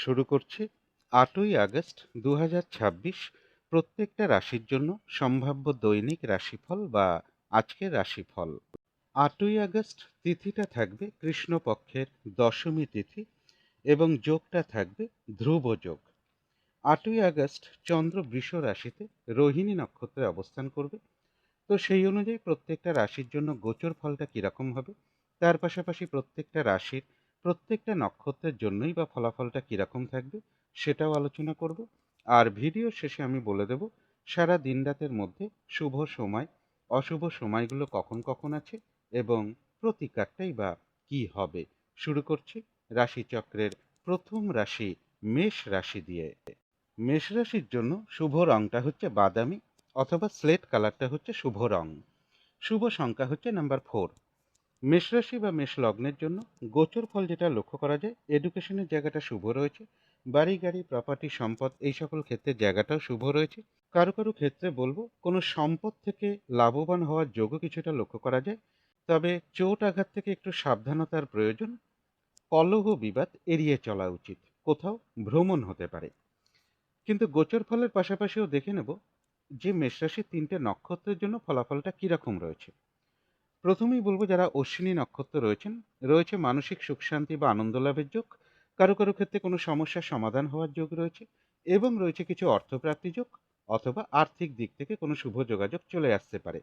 শুরু করছি ৮ই আগস্ট ২০২৬ প্রত্যেকটা রাশির জন্য সম্ভাব্য দৈনিক রাশিফল বা আজকের রাশিফল। ৮ই আগস্ট তিথিটা থাকবে কৃষ্ণপক্ষের দশমী তিথি এবং যোগটা থাকবে ধ্রুব যোগ। ৮ই আগস্ট চন্দ্র বৃষ রাশিতে রোহিণী নক্ষত্রে অবস্থান করবে। তো সেই অনুযায়ী প্রত্যেকটা রাশির জন্য গোচর ফলটা কিরকম হবে, তার পাশাপাশি প্রত্যেকটা রাশির প্রত্যেকটা নক্ষত্রের জন্যই বা ফলাফলটা কিরকম থাকবে সেটাও আলোচনা করব। আর ভিডিও শেষে আমি বলে দেব সারা দিন রাতের মধ্যে শুভ সময় অশুভ সময়গুলো কখন কখন আছে এবং প্রতিকারটাই বা কি হবে। শুরু করছি রাশিচক্রের প্রথম রাশি মেষ রাশি দিয়ে। মেষ রাশির জন্য শুভ রংটা হচ্ছে বাদামি অথবা স্লেট কালারটা হচ্ছে শুভ রং। শুভ সংখ্যা হচ্ছে নাম্বার 4। মেষ রাশি বা মেষ লগ্নের জন্য গোচর ফল যেটা লক্ষ্য করা যায়, এডুকেশনের জায়গাটা শুভ রয়েছে। বাড়ি গাড়ি প্রপার্টি সম্পদ এই সকল ক্ষেত্রে জায়গাটাও শুভ রয়েছে। কারো কারো ক্ষেত্রে বলবো কোনো সম্পদ থেকে লাভবান হওয়ার যোগও কিছুটা লক্ষ্য করা যায়। তবে চোট আঘাত থেকে একটু সাবধানতার প্রয়োজন। কলহ বিবাদ এড়িয়ে চলা উচিত। কোথাও ভ্রমণ হতে পারে। কিন্তু গোচর ফলের পাশাপাশিও দেখে নেব যে মেষরাশির তিনটে নক্ষত্রের জন্য ফলাফলটা কিরকম রয়েছে। প্রথমেই বলবো যারা অশ্বিনী নক্ষত্র রয়েছেন, রয়েছে মানসিক সুখ শান্তি বা আনন্দ লাভের যোগ। কারো কারো ক্ষেত্রে কোনো সমস্যার সমাধান হওয়ার যোগ রয়েছে এবং রয়েছে কিছু অর্থপ্রাপ্তি যোগ অথবা আর্থিক দিক থেকে কোনো শুভ যোগাযোগ চলে আসতে পারে।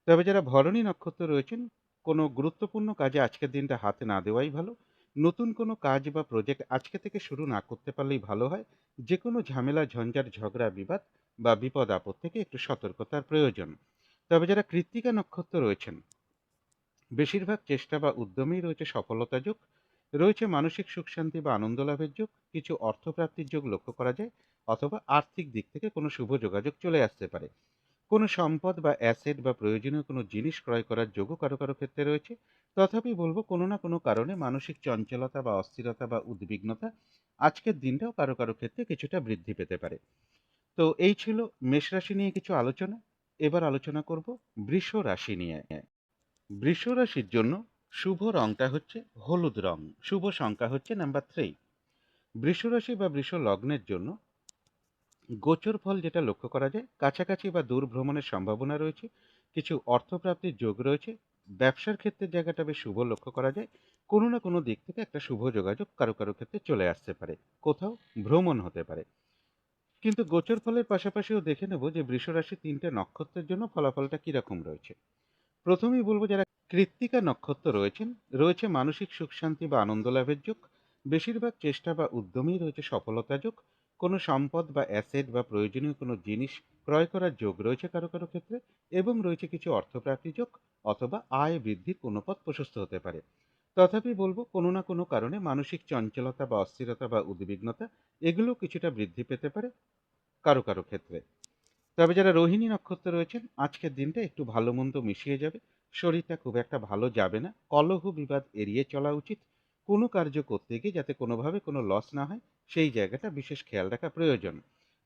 তবে যারা ভরণী নক্ষত্র রয়েছেন, কোনো গুরুত্বপূর্ণ কাজে আজকের দিনটা হাতে না দেওয়াই ভালো। নতুন কোনো কাজ বা প্রজেক্ট আজকে থেকে শুরু না করতে পারলেই ভালো হয়। যে কোনো ঝামেলা ঝঞ্ঝাট ঝগড়া বিবাদ বা বিপদ আপদ থেকে একটু সতর্কতার প্রয়োজন। তবে যারা কৃত্তিকা নক্ষত্র রয়েছেন, বেশিরভাগ চেষ্টা বা উদ্যমেই রয়েছে সফলতা যোগ। রয়েছে মানসিক সুখ শান্তি বা আনন্দ লাভের যোগ, কিছু অর্থপ্রাপ্তির যোগ লক্ষ্য করা যায় অথবা আর্থিক দিক থেকে কোনো শুভ যোগাযোগ চলে আসতে পারে। কোনো সম্পদ বা অ্যাসেট বা প্রয়োজনীয় কোনো জিনিস ক্রয় করার যোগও কারো কারো ক্ষেত্রে রয়েছে। তথাপি বলবো কোনো না কোনো কারণে মানসিক চঞ্চলতা বা অস্থিরতা বা উদ্বিগ্নতা আজকের দিনটাও কারো কারো ক্ষেত্রে কিছুটা বৃদ্ধি পেতে পারে। তো এই ছিল মেষ রাশি নিয়ে কিছু আলোচনা। এবার আলোচনা করব বৃষ রাশি নিয়ে। বৃষ রাশির জন্য শুভ রংটা হচ্ছে হলুদ রং। শুভ সংখ্যা হচ্ছে নাম্বার 3। বৃষ রাশি বা বৃষ লগ্নের জন্য গোচর ফল যেটা লক্ষ্য করা যায়, কাছাকাছি বা দূর ভ্রমণের সম্ভাবনা রয়েছে। কিছু অর্থপ্রাপ্তির যোগ রয়েছে। ব্যবসার ক্ষেত্রে জায়গাটা বেশ শুভ লক্ষ্য করা যায়। কোনো না কোনো দিক থেকে একটা শুভ যোগাযোগ কারো কারো ক্ষেত্রে চলে আসতে পারে। কোথাও ভ্রমণ হতে পারে। কিন্তু গোচর ফলের পাশাপাশিও দেখে নেব যে বৃষ রাশির তিনটে নক্ষত্রের জন্য ফলাফলটা কিরকম রয়েছে। প্রথমেই বলবো যারা কৃত্তিকা নক্ষত্র রয়েছেন, রয়েছে মানসিক সুখ শান্তি বা আনন্দ লাভের যোগ। বেশিরভাগ চেষ্টা বা উদ্যমেই রয়েছে সফলতা যোগ। কোনো সম্পদ বা অ্যাসেট বা প্রয়োজনীয় কোনো জিনিস ক্রয় করার যোগ রয়েছে কারো কারো ক্ষেত্রে এবং রয়েছে কিছু অর্থপ্রাপ্তি যোগ অথবা আয় বৃদ্ধির কোনো পথ প্রশস্ত হতে পারে। তথাপি বলবো কোনো না কোনো কারণে মানসিক চঞ্চলতা বা অস্থিরতা বা উদ্বিগ্নতা এগুলো কিছুটা বৃদ্ধি পেতে পারে কারো কারো ক্ষেত্রে। তবে যারা রোহিণী নক্ষত্রে রয়েছেন, আজকের দিনটা একটু ভালো মন্দ মিশিয়ে যাবে। শরীরটা খুব একটা ভালো যাবে না। কলহ বিবাদ এড়িয়ে চলা উচিত। কোনো কার্য করতে গিয়ে যাতে কোনোভাবে কোনো লস না হয় সেই জায়গাটা বিশেষ খেয়াল রাখা প্রয়োজন।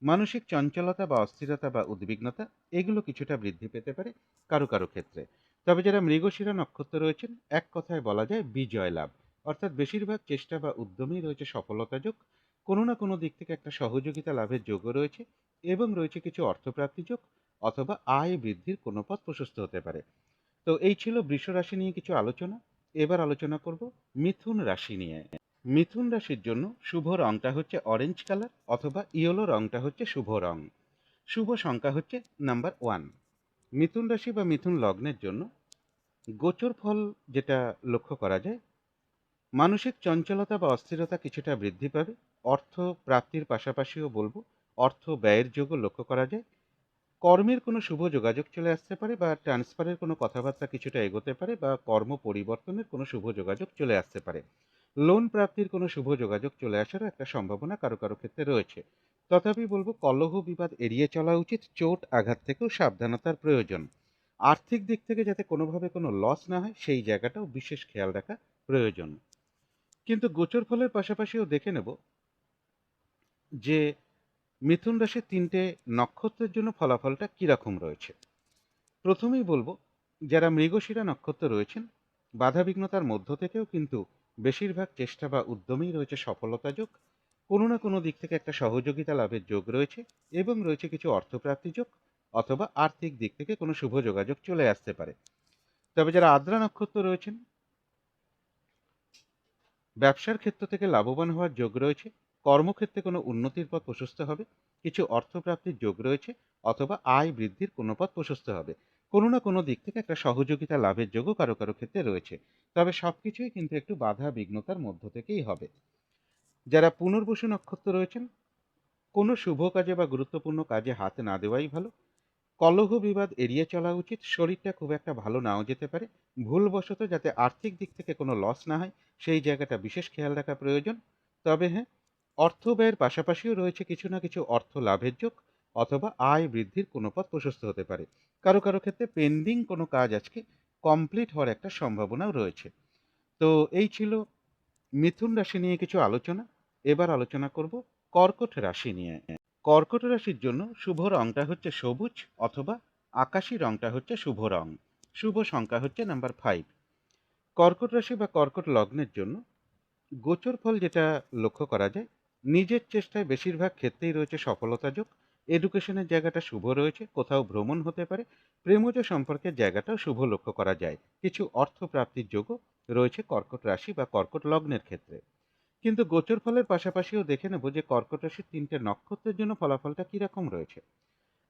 মানসিক চঞ্চলতা বা অস্থিরতা বা উদ্বিগ্নতা এগুলো কিছুটা বৃদ্ধি পেতে পারে কারো কারো ক্ষেত্রে। তবে যারা মৃগশিরা নক্ষত্র রয়েছেন, এক কথায় বলা যায় বিজয় লাভ। অর্থাৎ বেশিরভাগ চেষ্টা বা উদ্যমেই রয়েছে সফলতা যোগ। কোনো না কোনো দিক থেকে একটা সহযোগিতা লাভের যোগও রয়েছে এবং রয়েছে কিছু অর্থপ্রাপ্তি যোগ অথবা আয় বৃদ্ধির কোনো পথ প্রশস্ত হতে পারে। তো এই ছিল বৃষ রাশি নিয়ে কিছু আলোচনা। এবার আলোচনা করব মিথুন রাশি নিয়ে। মিথুন রাশির জন্য শুভ রংটা হচ্ছে অরেঞ্জ কালার অথবা ইয়েলো রংটা হচ্ছে শুভ রং। শুভ সংখ্যা হচ্ছে নাম্বার 1। মিথুন রাশি বা মিথুন লগ্নের জন্য গোচর ফল যেটা লক্ষ্য করা যায়, মানসিক চঞ্চলতা বা অস্থিরতা কিছুটা বৃদ্ধি পাবে। অর্থ প্রাপ্তির পাশাপাশিও বলবো অর্থ ব্যয়ের যোগও লক্ষ্য করা যায়। কর্মের কোনো শুভ যোগাযোগ চলে আসতে পারে বা ট্রান্সফারের কোনো কথাবার্তা কিছুটা এগোতে পারে বা কর্ম পরিবর্তনের কোনো শুভ যোগাযোগ চলে আসতে পারে। লোন প্রাপ্তির কোনো শুভ যোগাযোগ চলে আসারও একটা সম্ভাবনা কারো কারো ক্ষেত্রে রয়েছে। তথাপি বলবো কলহ বিবাদ এড়িয়ে চলা উচিত। চোট আঘাত থেকেও সাবধানতার প্রয়োজন। আর্থিক দিক থেকে যাতে কোনোভাবে কোনো লস না হয় সেই জায়গাটাও বিশেষ খেয়াল রাখা প্রয়োজন। কিন্তু গোচর ফলের পাশাপাশিও দেখে নেব যে মিথুন রাশির তিনটে নক্ষত্রের জন্য ফলাফলটা কিরকম রয়েছে। প্রথমেই বলবো যারা মৃগশিরা নক্ষত্র রয়েছেন, বাধাবিঘ্নতার মধ্য থেকেও কিন্তু বেশিরভাগ চেষ্টা বা উদ্যমেই রয়েছে সফলতা যোগ। কোনো না কোনো দিক থেকে একটা সহযোগিতা লাভের যোগ রয়েছে এবং রয়েছে কিছু অর্থপ্রাপ্তি যোগ অথবা আর্থিক দিক থেকে কোনো শুভ যোগাযোগ চলে আসতে পারে। তবে যারা আদ্রা নক্ষত্র রয়েছেন, ব্যবসার ক্ষেত্র থেকে লাভবান হওয়ার যোগ রয়েছে, কর্মক্ষেত্রে কোনো উন্নতির পথ প্রশস্ত হবে, কিছু অর্থপ্রাপ্তির যোগ রয়েছে অথবা আয় বৃদ্ধির কোনো পথ প্রশস্ত হবে। কোনো না কোনো দিক থেকে একটা সহযোগিতা লাভের যোগও কারো কারো ক্ষেত্রে রয়েছে। তবে সবকিছুই কিন্তু একটু বাধা বিঘ্নতার মধ্য থেকেই হবে। যারা পুনর্বসু নক্ষত্র রয়েছেন, কোনো শুভ কাজে বা গুরুত্বপূর্ণ কাজে হাত না দেওয়াই ভালো। কলহ বিবাদ এড়িয়ে চলা উচিত। শরীরটা খুব একটা ভালো নাও যেতে পারে। ভুলবশত যাতে আর্থিক দিক থেকে কোনো লস না হয় সেই জায়গাটা বিশেষ খেয়াল রাখা প্রয়োজন। তবে হ্যাঁ, অর্থ ব্যয়ের পাশাপাশিও রয়েছে কিছু না কিছু অর্থ লাভের যোগ অথবা আয় বৃদ্ধির কোনো পথ প্রশস্ত হতে পারে। কারো কারো ক্ষেত্রে পেন্ডিং কোনো কাজ আজকে কমপ্লিট হওয়ার একটা সম্ভাবনাও রয়েছে। তো এই ছিল মিথুন রাশি নিয়ে কিছু আলোচনা। এবার আলোচনা করব কর্কট রাশি নিয়ে। কর্কট রাশির জন্য শুভ রংটা হচ্ছে সবুজ অথবা আকাশী রংটা হচ্ছে শুভ রং। শুভ সংখ্যা হচ্ছে নাম্বার 5। কর্কট রাশি বা কর্কট লগ্নের জন্য গোচর ফল যেটা লক্ষ্য করা যায়, নিজের চেষ্টায় বেশিরভাগ ক্ষেত্রেই রয়েছে সফলতা যোগ। এডুকেশনের জায়গাটা শুভ রয়েছে, কোথাও ভ্রমণ হতে পারে। প্রেমজ সম্পর্কের জায়গাটাও শুভ লক্ষ্য করা যায়। কিছু অর্থ প্রাপ্তির যোগও রয়েছে কর্কট রাশি বা কর্কট লগ্নের ক্ষেত্রে। কিন্তু গোচর ফলের পাশাপাশিও দেখে নেব যে কর্কট রাশির 3টে নক্ষত্রের জন্য ফলাফলটা কিরকম রয়েছে।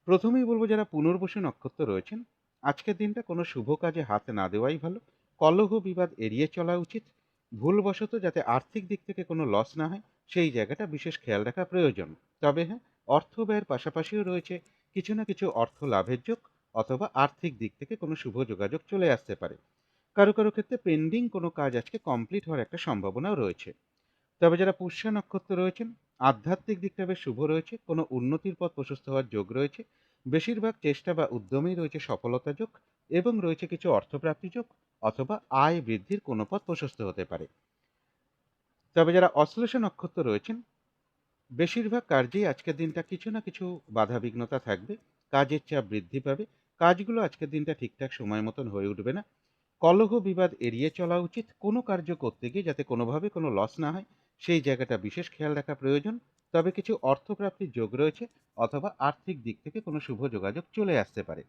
প্রথমেই বলবো যারা পুনর্বসু নক্ষত্র রয়েছেন, আজকের দিনটা কোনো শুভ কাজে হাত না দেওয়াই ভালো। কলহ বিবাদ এড়িয়ে চলা উচিত। ভুলবশত যাতে আর্থিক দিক থেকে কোনো লস না হয় সেই জায়গাটা বিশেষ খেয়াল রাখা প্রয়োজন। তবে হ্যাঁ, অর্থ ব্যয়ের পাশাপাশিও রয়েছে কিছু না কিছু অর্থ লাভের যোগ অথবা আর্থিক দিক থেকে কোনো শুভ যোগাযোগ চলে আসতে পারে। কারো কারো ক্ষেত্রে পেন্ডিং কোনো কাজ আজকে কমপ্লিট হওয়ার একটা সম্ভাবনাও রয়েছে। তবে যারা পুষ্যা নক্ষত্র রয়েছেন, আধ্যাত্মিক দিকটা বেশ শুভ রয়েছে। কোনো উন্নতির পথ প্রশস্ত হওয়ার যোগ রয়েছে। বেশিরভাগ চেষ্টা বা উদ্যমেই রয়েছে সফলতা যোগ এবং রয়েছে কিছু অর্থপ্রাপ্তি যোগ অথবা আয় বৃদ্ধির কোনো পথ প্রশস্ত হতে পারে। তবে যারা অশ্লেষা নক্ষত্র রয়েছেন, বেশিরভাগ কার্যেই আজকের দিনটা কিছু না কিছু বাধা বিঘ্নতা থাকবে। কাজের চাপ বৃদ্ধি পাবে। কাজগুলো আজকের দিনটা ঠিকঠাক সময় মতন হয়ে উঠবে না। কলহ বিবাদ এড়িয়ে চলা উচিত। কোনো কার্য করতে গিয়ে যাতে কোনোভাবে কোনো লস না হয় সেই জায়গাটা বিশেষ খেয়াল রাখা প্রয়োজন। তবে কিছু অর্থপ্রাপ্তির যোগ রয়েছে অথবা আর্থিক দিক থেকে কোনো শুভ যোগাযোগ চলে আসতে পারে।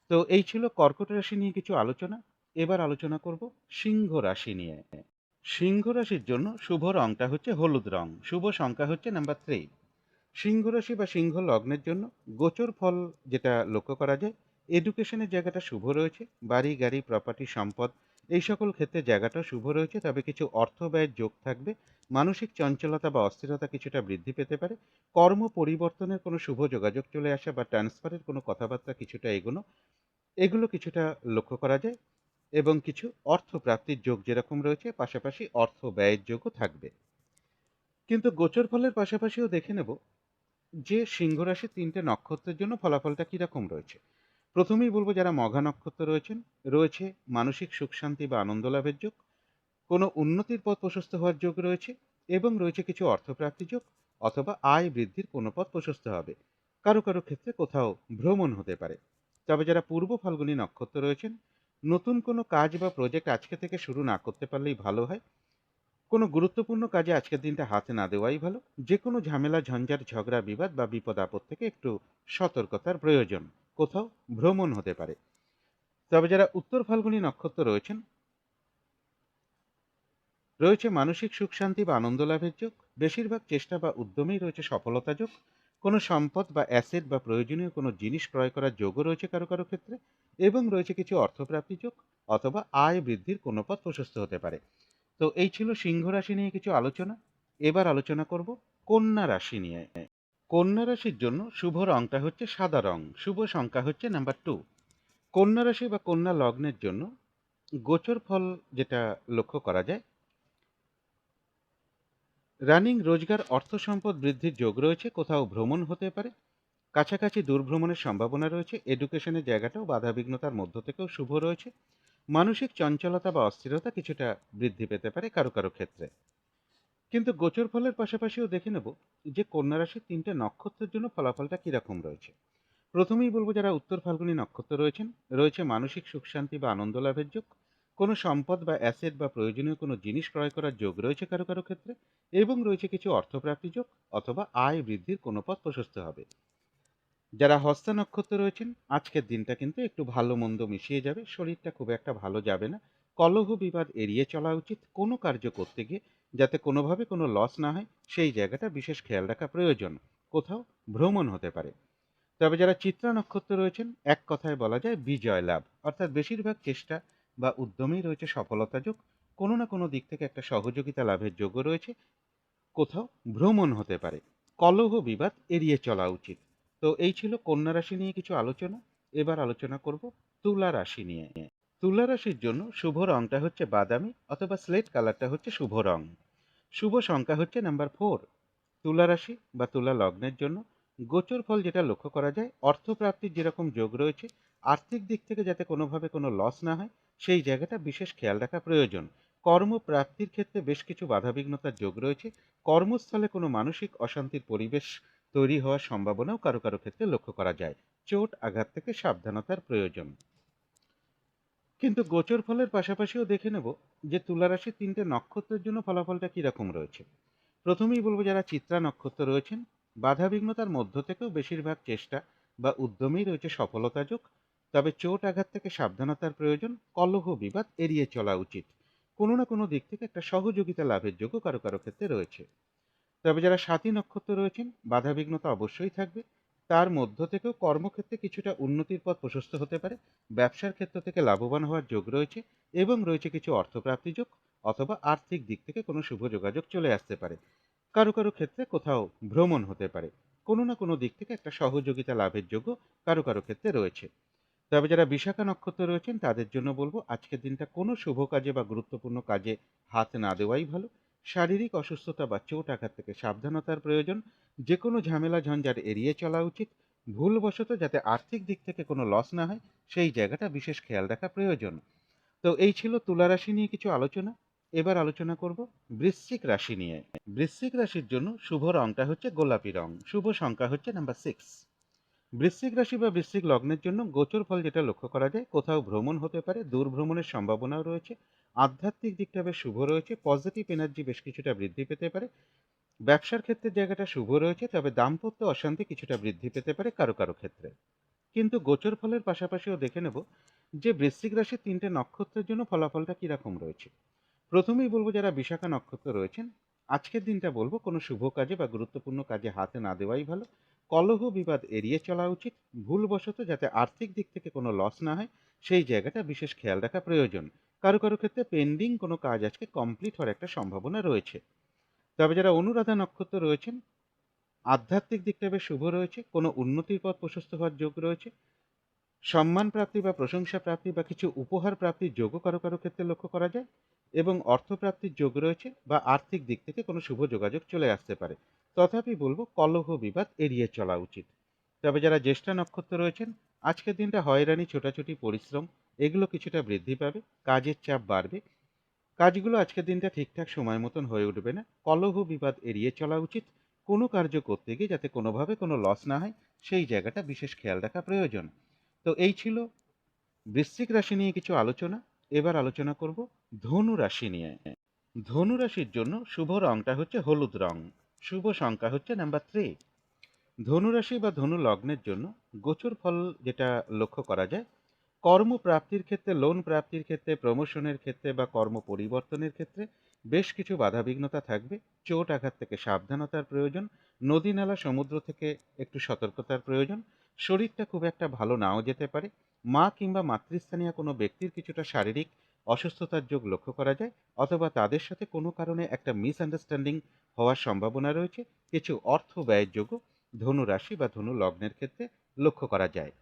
তো এই ছিল কর্কট রাশি নিয়ে কিছু আলোচনা। এবার আলোচনা করব সিংহ রাশি নিয়ে। সিংহ রাশির জন্য শুভ রংটা হচ্ছে হলুদ রং। শুভ সংখ্যা হচ্ছে নাম্বার 3। সিংহ রাশি বা সিংহ লগ্নের জন্য গোচর ফল যেটা লক্ষ্য করা যায়, এডুকেশনের জায়গাটা শুভ রয়েছে। বাড়ি গাড়ি প্রপার্টি সম্পদ এই সকল ক্ষেত্রে জায়গাটাও শুভ রয়েছে। তবে কিছু অর্থ ব্যয়ের যোগ থাকবে। মানসিক চঞ্চলতা বা অস্থিরতা কিছুটা বৃদ্ধি পেতে পারে। কর্ম পরিবর্তনের কোনো শুভ যোগাযোগ চলে আসা বা ট্রান্সফারের কোনো কথাবার্তা কিছুটা এগোনো, এগুলো কিছুটা লক্ষ্য করা যায়। এবং কিছু অর্থ প্রাপ্তির যোগ যেরকম রয়েছে, পাশাপাশি অর্থ ব্যয়ের যোগও থাকবে। কিন্তু গোচর ফলের পাশাপাশিও দেখে নেব যে সিংহ রাশির 3টে নক্ষত্রের জন্য ফলাফলটা কিরকম রয়েছে। প্রথমেই বলবো যারা মঘা নক্ষত্র রয়েছেন, রয়েছে মানসিক সুখ শান্তি বা আনন্দ লাভের যোগ। কোনো উন্নতির পথ প্রশস্ত হওয়ার যোগ রয়েছে এবং রয়েছে কিছু অর্থপ্রাপ্তি যোগ অথবা আয় বৃদ্ধির কোনো পথ প্রশস্ত হবে। কারো কারো ক্ষেত্রে কোথাও ভ্রমণ হতে পারে। তবে যারা পূর্ব ফাল্গুনী নক্ষত্র রয়েছেন, নতুন কোনো কাজ বা প্রজেক্ট আজকে থেকে শুরু না করতে পারলেই ভালো হয়। কোনো গুরুত্বপূর্ণ কাজে আজকের দিনটা হাতে না দেওয়াই ভালো। যে কোনো ঝামেলা ঝঞ্ঝাট ঝগড়া বিবাদ বা বিপদ আপদ থেকে একটু সতর্কতার প্রয়োজন। কোথাও ভ্রমণ হতে পারে। তবে যারা উত্তর ফাল্গুনী নক্ষত্র রয়েছেন, রয়েছে মানসিক সুখ শান্তি বা আনন্দ লাভের যোগ। বেশিরভাগ চেষ্টা বা উদ্যমেই রয়েছে সফলতা যোগ। কোনো সম্পদ বা অ্যাসেট বা প্রয়োজনীয় কোনো জিনিস ক্রয় করার যোগও রয়েছে কারো কারো ক্ষেত্রে এবং রয়েছে কিছু অর্থপ্রাপ্তি যোগ অথবা আয় বৃদ্ধির কোনো পথ প্রশস্ত হতে পারে। তো এই ছিল সিংহ রাশি নিয়ে কিছু আলোচনা। এবার আলোচনা করব কন্যা রাশি নিয়ে। কন্যা রাশির জন্য শুভ রংটা হচ্ছে সাদা রং। শুভ সংখ্যা হচ্ছে নাম্বার 2। কন্যা রাশি বা কন্যা লগ্নের জন্য গোচর ফল যেটা লক্ষ্য করা যায়, রানিং রোজগার অর্থ সম্পদ বৃদ্ধির যোগ রয়েছে। কোথাও ভ্রমণ হতে পারে। কাছাকাছি দূর ভ্রমণের সম্ভাবনা রয়েছে। এডুকেশনের জায়গাটাও বাধাবিঘ্নতার মধ্য থেকেও শুভ রয়েছে। মানসিক চঞ্চলতা বা অস্থিরতা কিছুটা বৃদ্ধি পেতে পারে কারো কারো ক্ষেত্রে। কিন্তু গোচর ফলের পাশাপাশিও দেখে নেব যে কন্যা রাশির 3টে নক্ষত্রের জন্য ফলাফলটা কিরকম রয়েছে। প্রথমেই বলবো যারা উত্তর ফাল্গুনী নক্ষত্র রয়েছেন, রয়েছে মানসিক সুখ শান্তি বা আনন্দ লাভের যোগ। কোনো সম্পদ বা অ্যাসেট বা প্রয়োজনীয় কোনো জিনিস ক্রয় করার যোগ রয়েছে কারো কারো ক্ষেত্রে, এবং রয়েছে কিছু অর্থপ্রাপ্তি যোগ অথবা আয় বৃদ্ধির কোনো পথ প্রশস্ত হবে। যারা হস্তা নক্ষত্র রয়েছেন, আজকের দিনটা কিন্তু একটু ভালো মন্দ মিশিয়ে যাবে, শরীরটা খুব একটা ভালো যাবে না। কলহ বিবাদ এড়িয়ে চলা উচিত। কোনো কার্য করতে গিয়ে যাতে কোনোভাবে কোনো লস না হয় সেই জায়গাটা বিশেষ খেয়াল রাখা প্রয়োজন। কোথাও ভ্রমণ হতে পারে। তবে যারা চিত্রা নক্ষত্র রয়েছেন, এক কথায় বলা যায় বিজয় লাভ, অর্থাৎ বেশিরভাগ চেষ্টা বা উদ্যমেই রয়েছে সফলতা যোগ। কোনো না কোনো দিক থেকে একটা সহযোগিতা লাভের যোগও রয়েছে। কোথাও ভ্রমণ হতে পারে। কলহ বিবাদ এড়িয়ে চলা উচিত। তো এই ছিল কন্যা রাশি নিয়ে কিছু আলোচনা। এবার আলোচনা করব তুলা রাশি নিয়ে। তুলা রাশির জন্য শুভ রংটা হচ্ছে বাদামি অথবা স্লেট কালারটা হচ্ছে শুভ রং। শুভ সংখ্যা হচ্ছে নাম্বার 4। তুলা রাশি বা তুলা লগ্নের জন্য গোচর ফল যেটা লক্ষ্য করা যায়, অর্থপ্রাপ্তির যেরকম যোগ রয়েছে, আর্থিক দিক থেকে যাতে কোনোভাবে কোনো লস না হয় সেই জায়গাটা বিশেষ খেয়াল রাখা প্রয়োজন। কর্মপ্রাপ্তির ক্ষেত্রে বেশ কিছু বাধাবিঘ্নতার যোগ রয়েছে। কর্মস্থলে কোনো মানসিক অশান্তির পরিবেশ তৈরি হওয়ার সম্ভাবনাও কারো কারো ক্ষেত্রে লক্ষ্য করা যায়। চোট আঘাত থেকে সাবধানতার প্রয়োজন। কিন্তু গোচর ফলের পাশাপাশিও দেখে নেব যে তুলা রাশির 3টে নক্ষত্রের জন্য ফলাফলটা কিরকম রয়েছে। প্রথমেই বলবো যারা চিত্রা নক্ষত্র রয়েছেন, বাধাবিঘ্নতার মধ্য থেকেও বেশিরভাগ চেষ্টা বা উদ্যমেই রয়েছে সফলতা যোগ। তবে চোট আঘাত থেকে সাবধানতার প্রয়োজন। কলহ বিবাদ এড়িয়ে চলা উচিত। কোনো না কোনো দিক থেকে একটা সহযোগিতা লাভের যোগও কারো কারো ক্ষেত্রে রয়েছে। তবে যারা সাথী নক্ষত্র রয়েছেন, বাধাবিঘ্নতা অবশ্যই থাকবে। তার মধ্য থেকেও কর্মক্ষেত্রে কিছুটা উন্নতির পথ প্রশস্ত হতে পারে। ব্যবসার ক্ষেত্র থেকে লাভবান হওয়ার যোগ রয়েছে, এবং রয়েছে কিছু অর্থপ্রাপ্তি যোগ অথবা আর্থিক দিক থেকে কোনো শুভ যোগাযোগ চলে আসতে পারে। কারো কারো ক্ষেত্রে কোথাও ভ্রমণ হতে পারে। কোনো না কোনো দিক থেকে একটা সহযোগিতা লাভের যোগ্য কারো কারো ক্ষেত্রে রয়েছে। তবে যারা বিশাখা নক্ষত্র রয়েছেন তাদের জন্য বলবো আজকের দিনটা কোনো শুভ কাজে বা গুরুত্বপূর্ণ কাজে হাত না দেওয়াই ভালো। শারীরিক অসুস্থতা বা চোট আঘাত থেকে সাবধানতার প্রয়োজন। যে কোনো ঝামেলা ঝঞ্ঝাট এড়িয়ে চলা উচিত। ভুলবশত যাতে আর্থিক দিক থেকে কোনো লস না হয় সেই জায়গাটা বিশেষ খেয়াল রাখা প্রয়োজন। তো এই ছিল তুলা রাশি নিয়ে কিছু আলোচনা। এবার আলোচনা করব বৃশ্চিক রাশি নিয়ে। বৃশ্চিক রাশির জন্য শুভ রংটা হচ্ছে গোলাপি রং। শুভ সংখ্যা হচ্ছে নাম্বার 6। বৃশ্চিক রাশি বা বৃশ্চিক লগ্নের জন্য গোচর ফল যেটা লক্ষ্য করা যায়, কোথাও ভ্রমণ হতে পারে, দূর ভ্রমণের সম্ভাবনাও রয়েছে। আধ্যাত্মিক দিকটা বেশ শুভ রয়েছে, পজিটিভ এনার্জি বেশ কিছুটা বৃদ্ধি পেতে পারে। ব্যবসার ক্ষেত্রে জায়গাটা শুভ রয়েছে, তবে দাম্পত্য অশান্তি কিছুটা বৃদ্ধি পেতে পারে কারো কারো ক্ষেত্রে। কিন্তু গোচর ফলের পাশাপাশিও দেখে নেব যে বৃশ্চিক রাশির 3টে নক্ষত্রের জন্য ফলাফলটা কিরকম রয়েছে। প্রথমেই বলবো যারা বিশাখা নক্ষত্র রয়েছেন, আজকের দিনটা বলবো কোনো শুভ কাজে বা গুরুত্বপূর্ণ কাজে হাতে না দেওয়াই ভালো। কলহ বিবাদ এড়িয়ে চলা উচিত। ভুলবশত যাতে আর্থিক দিক থেকে কোনো লস না হয় সেই জায়গাটা বিশেষ খেয়াল রাখা প্রয়োজন। কারো কারো ক্ষেত্রে পেন্ডিং কোনো কাজ আজকে কমপ্লিট হওয়ার একটা সম্ভাবনা রয়েছে। তবে যারা অনুরাধা নক্ষত্র রয়েছেন, আধ্যাত্মিক দিকটা বেশ শুভ রয়েছে, কোনো উন্নতির পথ প্রশস্ত হওয়ার যোগ রয়েছে। সম্মান প্রাপ্তি বা প্রশংসা প্রাপ্তি বা কিছু উপহার প্রাপ্তির যোগও কারো কারো ক্ষেত্রে লক্ষ্য করা যায়, এবং অর্থপ্রাপ্তির যোগ রয়েছে বা আর্থিক দিক থেকে কোনো শুভ যোগাযোগ চলে আসতে পারে। তথাপি বলবো কলহ বিবাদ এড়িয়ে চলা উচিত। তবে যারা জ্যেষ্ঠা নক্ষত্র রয়েছেন, আজকের দিনটা হয়রানি ছোটাছুটি পরিশ্রম এগুলো কিছুটা বৃদ্ধি পাবে। কাজের চাপ বাড়বে। কাজগুলো আজকের দিনটা ঠিকঠাক সময় মতন হয়ে উঠবে না। কলহ বিবাদ এড়িয়ে চলা উচিত। কোনো কার্য করতে গিয়ে যাতে কোনোভাবে কোনো লস না হয় সেই জায়গাটা বিশেষ খেয়াল রাখা প্রয়োজন। তো এই ছিল বৃশ্চিক রাশি নিয়ে কিছু আলোচনা। এবার আলোচনা করব ধনু রাশি নিয়ে। ধনু রাশির জন্য শুভ রংটা হচ্ছে হলুদ রং। শুভ সংখ্যা হচ্ছে নাম্বার 3। ধনু রাশি বা ধনু লগ্নের জন্য গোচর ফল যেটা লক্ষ্য করা যায়, কর্মপ্রাপ্তির ক্ষেত্রে, লোন প্রাপ্তির ক্ষেত্রে, প্রমোশনের ক্ষেত্রে বা কর্ম পরিবর্তনের ক্ষেত্রে বেশ কিছু বাধাবিঘ্নতা থাকবে। চোট আঘাত থেকে সাবধানতার প্রয়োজন। নদী নালা সমুদ্র থেকে একটু সতর্কতার প্রয়োজন। শরীরটা খুব একটা ভালো নাও যেতে পারে। মা কিংবা মাতৃস্থানীয় কোনো ব্যক্তির কিছুটা শারীরিক অসুস্থতার যোগ লক্ষ্য করা যায়, অথবা তাদের সাথে কোনো কারণে একটা মিসআন্ডারস্ট্যান্ডিং হওয়ার সম্ভাবনা রয়েছে। কিছু অর্থ ব্যয়ের যোগও ধনু রাশি বা ধনু লগ্নের ক্ষেত্রে লক্ষ্য করা যায়।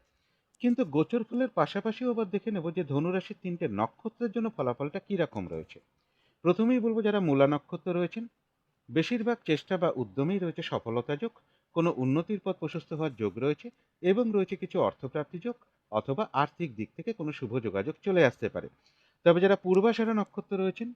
কিন্তু গোচর ফলের পাশাপাশিও আবার দেখে নেব যে ধনুরাশির 3টে নক্ষত্রের জন্য ফলাফলটা কি রকম রয়েছে। প্রথমেই বলবো যারা মূলা নক্ষত্র রয়েছেন, বেশিরভাগ চেষ্টা বা উদ্যমেই রয়েছে সফলতা যোগ। কোনো উন্নতির পথ প্রশস্ত হওয়ার যোগ রয়েছে, এবং রয়েছে কিছু অর্থপ্রাপ্তি যোগ অথবা আর্থিক দিক থেকে কোনো শুভ যোগাযোগ চলে আসতে পারে। তবে যারা পূর্বাষাঢ়া নক্ষত্র রয়েছেন,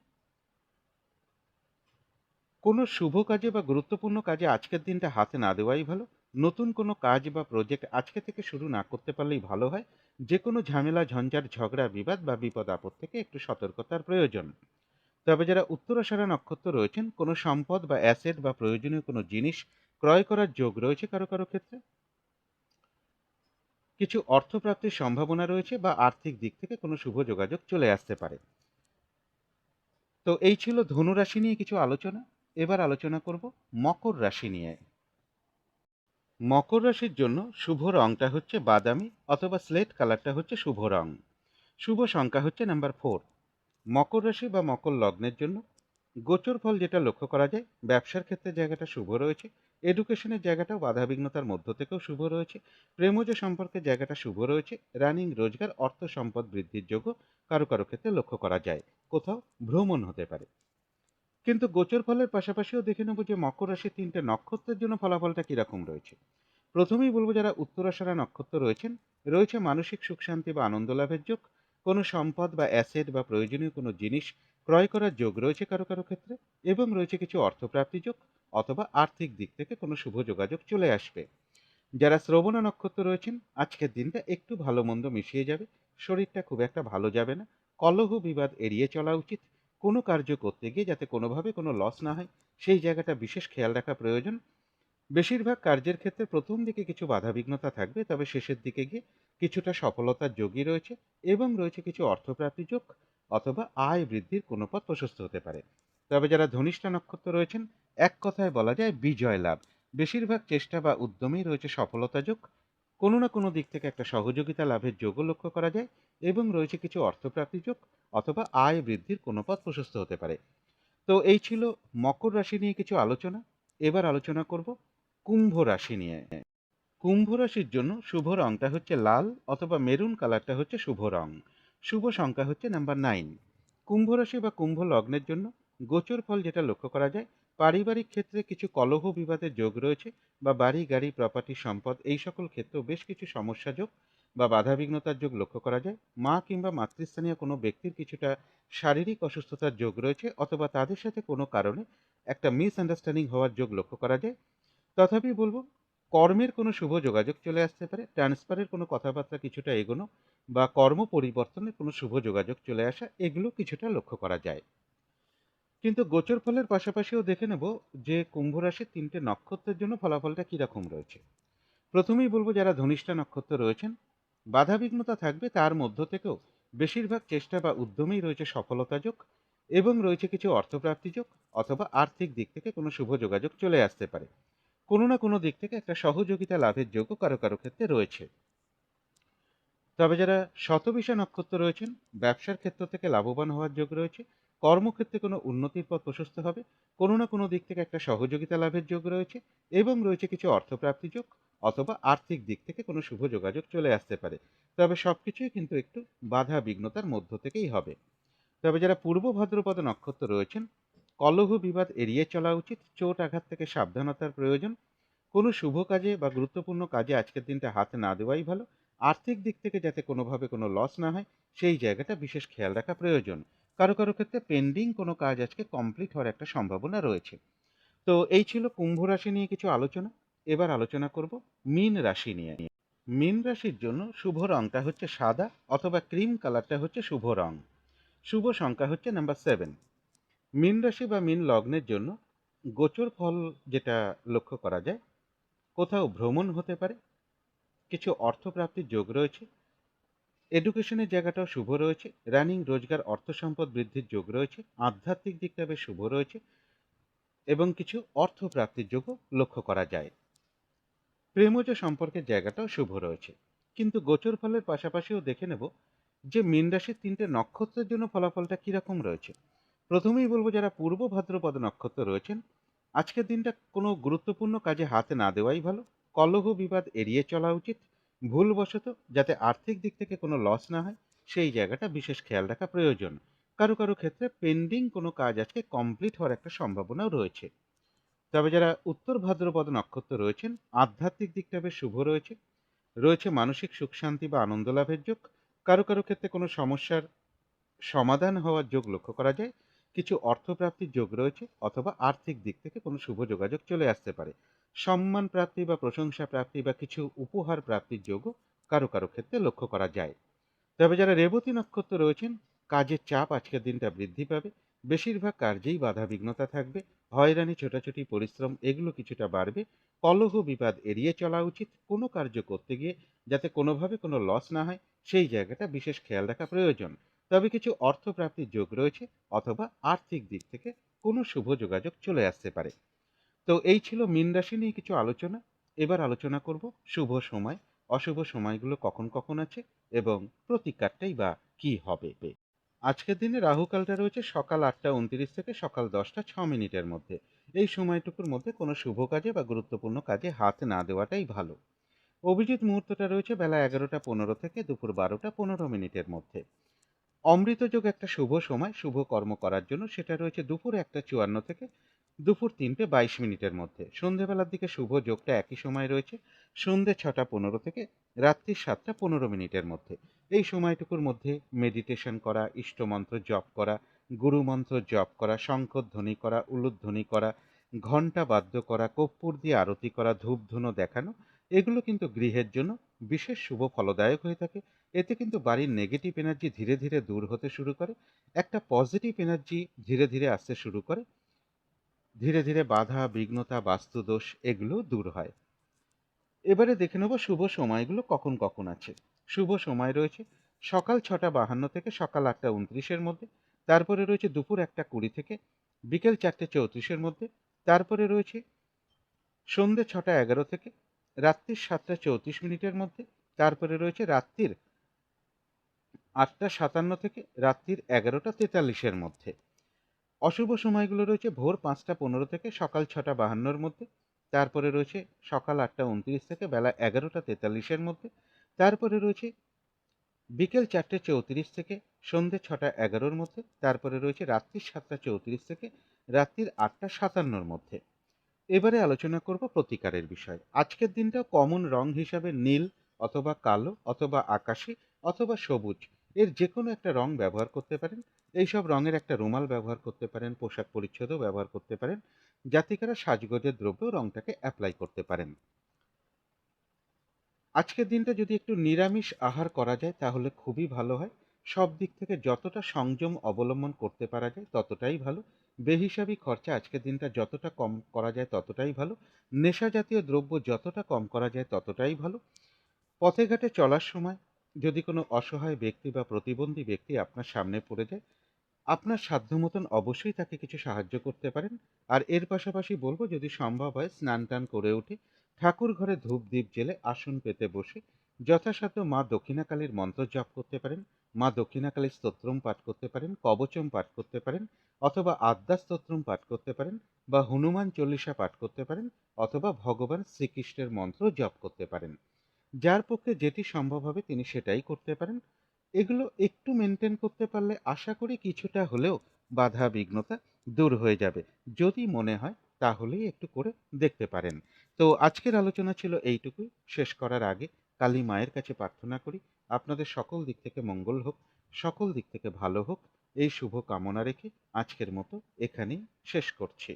কোনো শুভ কাজে বা গুরুত্বপূর্ণ কাজে আজকের দিনটা হাতে না দেওয়াই ভালো। নতুন কোনো কাজ বা প্রজেক্ট আজকে থেকে শুরু না করতে পারলেই ভালো হয়। যে কোনো ঝামেলা, ঝঞ্ঝাট, ঝগড়া, বিবাদ বা বিপদ আপদ থেকে একটু সতর্কতার প্রয়োজন। তবে যারা উত্তরাষাঢ়া নক্ষত্র রয়েছেন, কোনো সম্পদ বা অ্যাসেট বা প্রয়োজনীয় কোনো জিনিস ক্রয় করার যোগ রয়েছে কারো কারো ক্ষেত্রে। কিছু অর্থপ্রাপ্তির সম্ভাবনা রয়েছে বা আর্থিক দিক থেকে কোনো শুভ যোগাযোগ চলে আসতে পারে। তো এই ছিল ধনু রাশি নিয়ে কিছু আলোচনা। এবার আলোচনা করব মকর রাশি নিয়ে। মকর রাশির জন্য শুভ রংটা হচ্ছে বাদামি অথবা স্লেট কালারটা হচ্ছে শুভ রং। শুভ সংখ্যা হচ্ছে নাম্বার 4। মকর রাশি বা মকর লগ্নের জন্য গোচর ফল যেটা লক্ষ্য করা যায়, ব্যবসার ক্ষেত্রে জায়গাটা শুভ রয়েছে, এডুকেশনের জায়গাটাও বাধাবিঘ্নতার মধ্য থেকেও শুভ রয়েছে, প্রেমজ সম্পর্কের জায়গাটা শুভ রয়েছে, রানিং রোজগার, অর্থ সম্পদ বৃদ্ধির যোগ্য কারো কারো ক্ষেত্রে লক্ষ্য করা যায়। কোথাও ভ্রমণ হতে পারে। কিন্তু গোচর ফলের পাশাপাশিও দেখে নেব যে মকর রাশির 3টে নক্ষত্রের জন্য ফলাফলটা কিরকম রয়েছে। প্রথমেই বলবো যারা উত্তরাষাঢ়া নক্ষত্র রয়েছেন, রয়েছে মানসিক সুখ শান্তি বা আনন্দ লাভের যোগ, কোনো সম্পদ বা অ্যাসেট বা প্রয়োজনীয় কোনো জিনিস ক্রয় করার যোগ রয়েছে কারো কারো ক্ষেত্রে, এবং রয়েছে কিছু অর্থপ্রাপ্তি যোগ অথবা আর্থিক দিক থেকে কোনো শুভ যোগাযোগ চলে আসবে। যারা শ্রবণা নক্ষত্র রয়েছেন, আজকের দিনটা একটু ভালো মন্দ মিশিয়ে যাবে, শরীরটা খুব একটা ভালো যাবে না, কলহ বিবাদ এড়িয়ে চলা উচিত। কোনো কার্য করতে গিয়ে যাতে কোনোভাবে কোনো লস না হয়, সেই জায়গাটা বিশেষ খেয়াল রাখা প্রয়োজন। বেশিরভাগ কার্যের ক্ষেত্রে প্রথম দিকে কিছু বাধাবিঘ্নতা থাকবে, তবে শেষের দিকে গিয়ে কিছুটা সফলতার যোগই রয়েছে, এবং রয়েছে কিছু অর্থপ্রাপ্তি যোগ অথবা আয় বৃদ্ধির কোনো পথ প্রশস্ত হতে পারে। তবে যারা ধনিষ্ঠা নক্ষত্র রয়েছেন, এক কথায় বলা যায় বিজয় লাভ। বেশিরভাগ চেষ্টা বা উদ্যমেই রয়েছে সফলতা যোগ, কোনো না কোনো দিক থেকে একটা সহযোগিতা লাভের যোগও লক্ষ্য করা যায়, এবং রয়েছে কিছু অর্থপ্রাপ্তি যোগ অথবা আয় বৃদ্ধির কোনো পথ প্রশস্ত হতে পারে। তো এই ছিল মকর রাশি নিয়ে কিছু আলোচনা। এবার আলোচনা করব কুম্ভ রাশি নিয়ে। কুম্ভ রাশির জন্য শুভ রংটা হচ্ছে লাল অথবা মেরুন কালারটা হচ্ছে শুভ রং। শুভ সংখ্যা হচ্ছে নাম্বার 9। কুম্ভ রাশি বা কুম্ভ লগ্নের জন্য গোচর ফল যেটা লক্ষ্য করা যায়, পারিবারিক ক্ষেত্রে কিছু কলহ বিবাদের যোগ রয়েছে, বা বাড়ি গাড়ি প্রপার্টি সম্পদ এই সকল ক্ষেত্রেও বেশ কিছু সমস্যা যোগ বা বাধাবিঘ্নতার যোগ লক্ষ্য করা যায়। মা কিংবা মাতৃস্থানীয় কোনো ব্যক্তির কিছুটা শারীরিক অসুস্থতার যোগ রয়েছে, অথবা তাদের সাথে কোনো কারণে একটা মিসআন্ডারস্ট্যান্ডিং হওয়ার যোগ লক্ষ্য করা যায়। তথাপি বলবো, কর্মের কোনো শুভ যোগাযোগ চলে আসতে পারে, ট্রান্সফারের কোনো কথাবার্তা কিছুটা এগোনো বা কর্ম পরিবর্তনের কোনো শুভ যোগাযোগ চলে আসা, এগুলো কিছুটা লক্ষ্য করা যায়। কিন্তু গোচর ফলের পাশাপাশিও দেখে নেব যে কুম্ভ রাশির 3টে নক্ষত্রের জন্য ফলাফলটা কিরকম রয়েছে। প্রথমেই বলবো যারা ধনিষ্ঠা নক্ষত্র রয়েছেন, বাধাবিঘ্নতা থাকবে, তার মধ্য থেকেও বেশিরভাগ চেষ্টা বা উদ্যমেই রয়েছে সফলতা যোগ, এবং রয়েছে কিছু অর্থপ্রাপ্তি যোগ অথবা আর্থিক দিক থেকে কোনো শুভ যোগাযোগ চলে আসতে পারে। কোনো না কোনো দিক থেকে একটা সহযোগিতা লাভের যোগও কারো কারো ক্ষেত্রে রয়েছে। তবে যারা শতবিশা নক্ষত্র রয়েছেন, ব্যবসার ক্ষেত্র থেকে লাভবান হওয়ার যোগ রয়েছে, কর্মক্ষেত্রে কোনো উন্নতির পথ প্রশস্ত হবে, কোনো না কোনো দিক থেকে একটা সহযোগিতা লাভের যোগ রয়েছে, এবং রয়েছে কিছু অর্থপ্রাপ্তি যোগ অথবা আর্থিক দিক থেকে কোনো শুভ যোগাযোগ চলে আসতে পারে। তবে সবকিছুই কিন্তু একটু বাধা বিঘ্নতার মধ্য থেকেই হবে। তবে যারা পূর্ব ভাদ্রপদ নক্ষত্র রয়েছেন, কলহ বিবাদ এড়িয়ে চলা উচিত, চোট আঘাত থেকে সাবধানতার প্রয়োজন, কোনো শুভ কাজে বা গুরুত্বপূর্ণ কাজে আজকের দিনটা হাত না দেওয়াই ভালো। আর্থিক দিক থেকে যাতে কোনোভাবে কোনো লস না হয়, সেই জায়গাটা বিশেষ খেয়াল রাখা প্রয়োজন। কারো কারো ক্ষেত্রে পেন্ডিং কোনো কাজ আজকে কমপ্লিট হওয়ার একটা সম্ভাবনা রয়েছে। তো এই ছিল কুম্ভ রাশি নিয়ে কিছু আলোচনা। এবার আলোচনা করব মীন রাশি নিয়ে। মীন রাশির জন্য শুভ রংটা হচ্ছে সাদা অথবা ক্রিম কালারটা হচ্ছে শুভ রং। শুভ সংখ্যা হচ্ছে নাম্বার 7। মীন রাশি বা মীন লগ্নের জন্য গোচর ফল যেটা লক্ষ্য করা যায়, কোথাও ভ্রমণ হতে পারে, কিছু অর্থপ্রাপ্তির যোগ রয়েছে, এডুকেশনের জায়গাটাও শুভ রয়েছে, রানিং রোজগার, অর্থ সম্পদ বৃদ্ধির যোগ রয়েছে, আধ্যাত্মিক দিকটা বেশ শুভ রয়েছে, এবং কিছু অর্থপ্রাপ্তির যোগও লক্ষ্য করা যায়। প্রেমজ সম্পর্কের জায়গাটাও শুভ রয়েছে। কিন্তু গোচর ফলের পাশাপাশিও দেখে নেব যে মীন রাশির 3টে নক্ষত্রের জন্য ফলাফলটা কিরকম রয়েছে। প্রথমেই বলবো যারা পূর্ব ভাদ্রপদ নক্ষত্র রয়েছেন, আজকের দিনটা কোনো গুরুত্বপূর্ণ কাজে হাত না দেওয়াই ভালো, কলহ বিবাদ এড়িয়ে চলা উচিত, ভুলবশত যাতে আর্থিক দিক থেকে কোনো লস না হয়, সেই জায়গাটা বিশেষ খেয়াল রাখা প্রয়োজন। কারো কারো ক্ষেত্রে পেন্ডিং কোনো কাজ আজকে কমপ্লিট হওয়ার একটা সম্ভাবনাও রয়েছে। তবে যারা উত্তর ভাদ্রপদ নক্ষত্র রয়েছেন, আধ্যাত্মিক দিকটা বেশ শুভ রয়েছে, রয়েছে মানসিক সুখ শান্তি বা আনন্দ লাভের যোগ, কারো কারো ক্ষেত্রে কোনো সমস্যার সমাধান হওয়ার যোগ লক্ষ্য করা যায়, কিছু অর্থপ্রাপ্তির যোগ রয়েছে, অথবা আর্থিক দিক থেকে কোনো শুভ যোগাযোগ চলে আসতে পারে। সম্মান প্রাপ্তি বা প্রশংসা প্রাপ্তি বা কিছু উপহার প্রাপ্তির যোগ্য কারো কারো ক্ষেত্রে লক্ষ্য করা যায়। তবে যারা রেবতী নক্ষত্র রয়েছেন, কাজের চাপ আজকের দিনটা বৃদ্ধি পাবে। বেশিরভাগ কার্যেই বাধা বিঘ্নতা থাকবে। হয়রানি, ছোটাছুটি, পরিশ্রম এগুলো কিছুটা বাড়বে। কলহ বিবাদ এড়িয়ে চলা উচিত। কোনো কার্য করতে গিয়ে যাতে কোনোভাবে কোনো লস না হয়, সেই জায়গাটা বিশেষ খেয়াল রাখা প্রয়োজন। তবে কিছু অর্থপ্রাপ্তির যোগ রয়েছে, অথবা আর্থিক দিক থেকে কোনো শুভ যোগাযোগ চলে আসতে পারে। তো এই ছিল মীন রাশি নিয়ে কিছু আলোচনা। এবার আলোচনা করব শুভ সময়, অশুভ সময়গুলো কখন কখন আছে এবং প্রতিকারটাই বা কি হবে। আজকের দিনে রাহুকালটা রয়েছে সকাল 8টা 29 থেকে সকাল 10টা 6 মিনিটের মধ্যে। এই সময়টুকুর মধ্যে কোনো শুভ কাজে বা গুরুত্বপূর্ণ কাজে হাত না দেওয়াটাই ভালো। অভিজিৎ মুহূর্তটা রয়েছে বেলা 11টা 15 থেকে দুপুর 12টা 15 মিনিটের মধ্যে। অমৃত যোগ একটা শুভ সময় শুভ কর্ম করার জন্য, সেটা রয়েছে দুপুর 1টা 54 থেকে দুপুর 3টে 22 মিনিটের মধ্যে। সন্ধেবেলার দিকে শুভ যোগটা একই সময় রয়েছে সন্ধে 6টা 15 থেকে রাত্রি 7টা 15 মিনিটের মধ্যে। এই সময়টুকুর মধ্যে মেডিটেশন করা, ইষ্টমন্ত্র জপ করা, গুরুমন্ত্র জপ করা, শঙ্খধ্বনি করা, উলুধ্বনি করা, ঘণ্টা বাদ্য করা, কর্পূর দিয়ে আরতি করা, ধূপধুনো দেখানো, এগুলো কিন্তু গৃহের জন্য বিশেষ শুভ ফলদায়ক হয়ে থাকে। এতে কিন্তু বাড়ির নেগেটিভ এনার্জি ধীরে ধীরে দূর হতে শুরু করে, একটা পজিটিভ এনার্জি ধীরে ধীরে আসতে শুরু করে। ধীরে ধীরে বাধা বিঘ্নতা বাস্তুদোষ এগুলো দূর হয়। এবারে দেখে নেব শুভ সময়গুলো কখন কখন আছে। শুভ সময় রয়েছে সকাল 6টা 52 থেকে সকাল 8টা 29-এর মধ্যে। তারপরে রয়েছে দুপুর 1টা 20 থেকে বিকেল 4টে 34-এর মধ্যে। তারপরে রয়েছে সন্ধ্যে 6টা 11 থেকে রাত্রির 7টা 34 মিনিটের মধ্যে। তারপরে রয়েছে রাত্রির 8টা 57 থেকে রাত্রির 11টা 43-এর মধ্যে। অশুভ সময়গুলো রয়েছে ভোর 5টা 15 থেকে সকাল 6টা 52-এর মধ্যে। তারপরে রয়েছে সকাল 8টা 29 থেকে বেলা 11টা 43-এর মধ্যে। তারপরে রয়েছে বিকেল 4টে 34 থেকে সন্ধে 6টা 11-এর মধ্যে। তারপরে রয়েছে রাত্রির 7টা 34 থেকে রাত্রির 8টা 57-এর মধ্যে। এবারে আলোচনা করব প্রতিকারের বিষয়। আজকের দিনটা কমন রং হিসাবে নীল অথবা কালো অথবা আকাশী অথবা সবুজ এর যে কোনো একটা রং ব্যবহার করতে পারেন। এইসব রঙের একটা রুমাল ব্যবহার করতে পারেন, পোশাক পরিচ্ছদও ব্যবহার করতে পারেন। জাতিকারা সাজগোজের দ্রব্য রংটাকে অ্যাপ্লাই করতে পারেন। আজকের দিনটা যদি একটু নিরামিষ আহার করা যায় তাহলে খুবই ভালো হয়। সব দিক থেকে যতটা সংযম অবলম্বন করতে পারা যায় ততটাই ভালো। বেহিসাবি খরচা আজকের দিনটা যতটা কম করা যায় ততটাই ভালো। নেশা জাতীয় দ্রব্য যতটা কম করা যায় ততটাই ভালো। পথে ঘাটে চলার সময় যদি কোনো অসহায় ব্যক্তি বা প্রতিবন্ধী ব্যক্তি আপনার সামনে পড়ে যায়, আপনার সাধ্য মতন অবশ্যই তাকে কিছু সাহায্য করতে পারেন। আর এর পাশাপাশি বলবো, যদি সম্ভব হয় স্নান টান করে উঠে ঠাকুর ঘরে ধূপ দ্বীপ জেলে আসন পেতে বসে যথাসাধ্য মা দক্ষিণাকালীর মন্ত্র জপ করতে পারেন, মা দক্ষিণাকালীর স্তোত্রম পাঠ করতে পারেন, কবচম পাঠ করতে পারেন, অথবা আদ্যা স্তোত্রম পাঠ করতে পারেন, বা হনুমান চল্লিশা পাঠ করতে পারেন, অথবা ভগবান শ্রীকৃষ্ণের মন্ত্র জপ করতে পারেন। যার পক্ষে যেটি সম্ভব হবে তিনি সেটাই করতে পারেন। এগুলো একটু মেনটেন করতে পারলে আশা করি কিছুটা হলেও বাধা বিঘ্নতা দূর হয়ে যাবে। যদি মনে হয় তাহলেই একটু করে দেখতে পারেন। তো আজকের আলোচনা ছিল এইটুকুই। শেষ করার আগে কালী মায়ের কাছে প্রার্থনা করি আপনাদের সকল দিক থেকে মঙ্গল হোক, সকল দিক থেকে ভালো হোক, এই শুভ কামনা রেখে আজকের মতো এখানেই শেষ করছি।